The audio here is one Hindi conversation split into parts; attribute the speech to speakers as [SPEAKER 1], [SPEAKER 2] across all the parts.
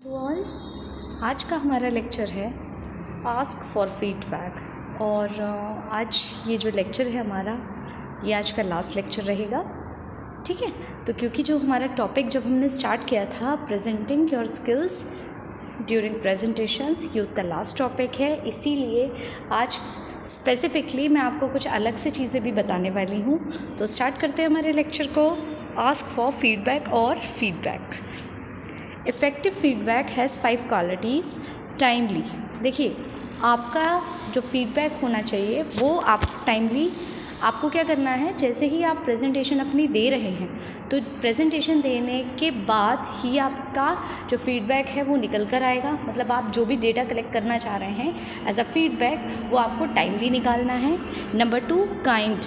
[SPEAKER 1] टू ऑल, आज का हमारा लेक्चर है आस्क फॉर फीडबैक। और आज ये जो लेक्चर है हमारा, ये आज का लास्ट लेक्चर रहेगा, ठीक है। तो क्योंकि जो हमारा टॉपिक जब हमने स्टार्ट किया था presenting your skills during presentations, ये उसका लास्ट टॉपिक है, इसीलिए आज स्पेसिफिकली मैं आपको कुछ अलग से चीज़ें भी बताने वाली हूँ। तो स्टार्ट करते हैं हमारे लेक्चर को। आस्क फॉर फीडबैक और feedback. Effective feedback has 5 qualities. Timely, देखिए आपका जो फीडबैक होना चाहिए वो आप टाइमली, आपको क्या करना है, जैसे ही आप प्रेजेंटेशन अपनी दे रहे हैं तो प्रेजेंटेशन देने के बाद ही आपका जो फीडबैक है वो निकल कर आएगा। मतलब आप जो भी डेटा कलेक्ट करना चाह रहे हैं एज अ फीडबैक, वो आपको टाइमली निकालना है। Number 2, kind,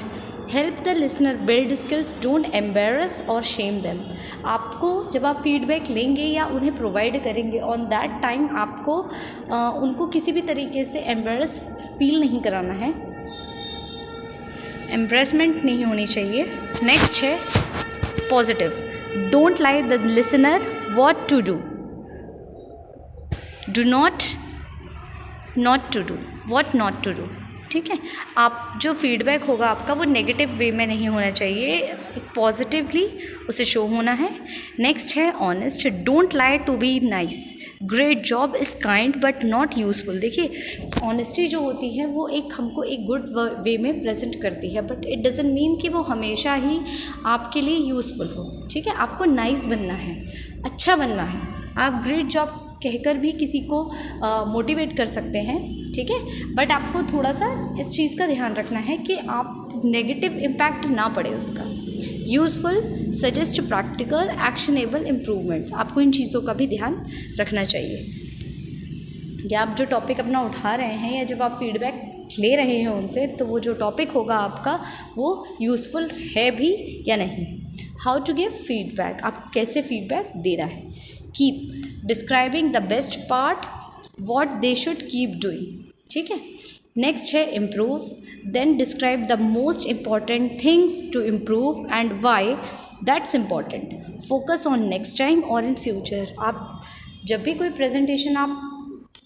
[SPEAKER 1] help the listener build skills, don't embarrass और शेम देम। आपको जब आप फीडबैक लेंगे या उन्हें प्रोवाइड करेंगे ऑन दैट टाइम, आपको उनको किसी भी तरीके से एम्बेरस फील नहीं कराना है, एम्ब्रेसमेंट नहीं होनी चाहिए। नेक्स्ट है positive, don't lie the listener what to do, do not to do, what not to do, ठीक है। आप जो फीडबैक होगा आपका वो नेगेटिव वे में नहीं होना चाहिए, पॉजिटिवली उसे शो होना है। नेक्स्ट है honest, don't lie to be nice, great job is kind but not useful. देखिए ऑनेस्टी जो होती है वो हमको एक गुड वे में प्रेजेंट करती है, बट इट डजंट मीन कि वो हमेशा ही आपके लिए यूज़फुल हो, ठीक है। आपको नाइस बनना है, अच्छा बनना है। आप ग्रेट जॉब कहकर भी किसी को मोटिवेट कर सकते हैं, ठीक है, बट आपको थोड़ा सा इस चीज़ का ध्यान रखना है कि आप नेगेटिव इम्पैक्ट ना पड़े उसका। Useful, suggest practical actionable improvements, आपको इन चीज़ों का भी ध्यान रखना चाहिए। या आप जो टॉपिक अपना उठा रहे हैं या जब आप फीडबैक ले रहे हैं उनसे, तो वो जो टॉपिक होगा आपका वो यूज़फुल है भी या नहीं। हाउ टू गिव फीडबैक, आपको कैसे फीडबैक देना है। Keep describing the best part, what they should keep doing, ठीक है। नेक्स्ट है improve, then describe the most important things to improve and why that's important. Focus on next time और इन फ्यूचर। आप जब भी कोई प्रेजेंटेशन आप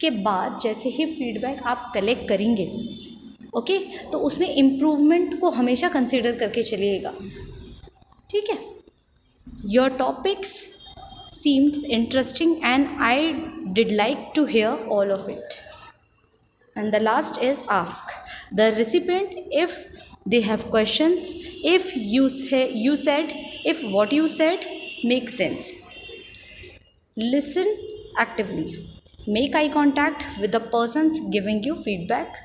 [SPEAKER 1] के बाद जैसे ही फीडबैक आप कलेक्ट करेंगे, ओके, तो उसमें इम्प्रूवमेंट को हमेशा कंसिडर करके चलिएगा, ठीक है। Your topics seems interesting and I did like to hear all of it. And the last is ask the recipient if they have questions, if you said, if what you said makes sense. Listen actively, make eye contact with the persons giving you feedback,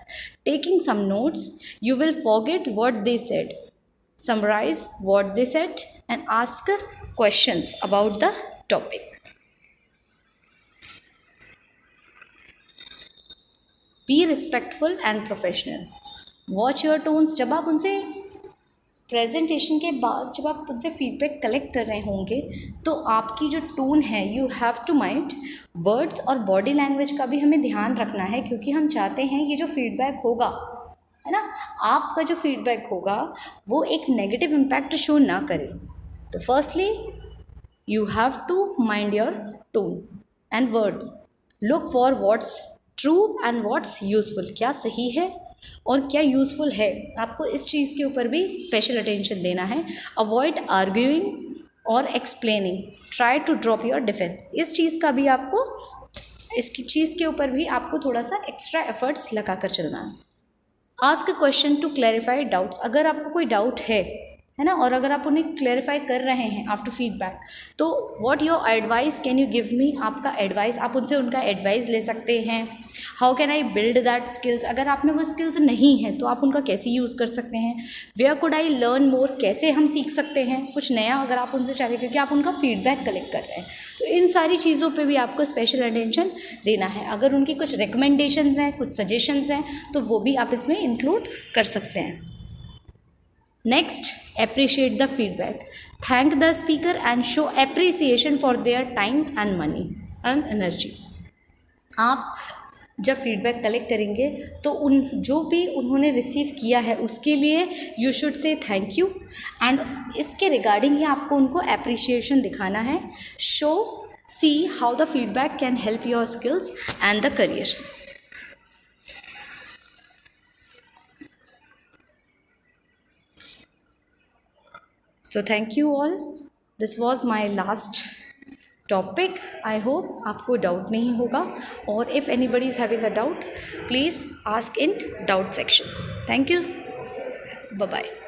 [SPEAKER 1] taking some notes, you will forget what they said, summarize what they said and ask questions about the topic. Be respectful and professional. Watch your tones. जब आप उनसे प्रेजेंटेशन के बाद जब आप उनसे फीडबैक कलेक्ट कर रहे होंगे तो आपकी जो टोन है, you have to mind words और बॉडी लैंग्वेज का भी हमें ध्यान रखना है, क्योंकि हम चाहते हैं ये जो फीडबैक होगा, है ना, आपका जो फीडबैक होगा वो एक नेगेटिव इम्पैक्ट शो ना करे। तो firstly you have to mind your tone and words. Look for what's true and what's useful. क्या सही है और क्या यूज़फुल है, आपको इस चीज़ के ऊपर भी स्पेशल अटेंशन देना है। Avoid arguing और explaining. Try to drop your defense. इस चीज़ का भी आपको, इसकी चीज़ के ऊपर भी आपको थोड़ा सा एक्स्ट्रा एफर्ट्स लगा कर चलना है। Ask a question to clarify doubts. अगर आपको कोई डाउट है ना, और अगर आप उन्हें क्लैरिफाई कर रहे हैं आफ्टर फीडबैक, तो what your advice can you give me, आपका एडवाइस, आप उनसे उनका एडवाइस ले सकते हैं। How can I build that skills, अगर आप में वो स्किल्स नहीं है तो आप उनका कैसे यूज़ कर सकते हैं। Where could I learn more, कैसे हम सीख सकते हैं कुछ नया, अगर आप उनसे चाह रहे हैं, क्योंकि आप उनका फीडबैक कलेक्ट कर रहे हैं। तो इन सारी चीज़ों पे भी आपको स्पेशल अटेंशन देना है। अगर उनकी कुछ रिकमेंडेशंस हैं, कुछ सजेशंस हैं, तो वो भी आप इसमें इंक्लूड कर सकते हैं। Next, appreciate the feedback. Thank the speaker and show appreciation for their time and money and energy. आप जब फीडबैक कलेक्ट करेंगे तो उन जो भी उन्होंने रिसीव किया है उसके लिए you should say thank you, and इसके रिगार्डिंग ही आपको उनको अप्रिशिएशन दिखाना है। Show see how the feedback can help your skills and the career. So thank you all. This was my last topic. I hope आपको डाउट नहीं होगा, और if anybody is having a doubt, please ask in doubt section. Thank you. Bye bye.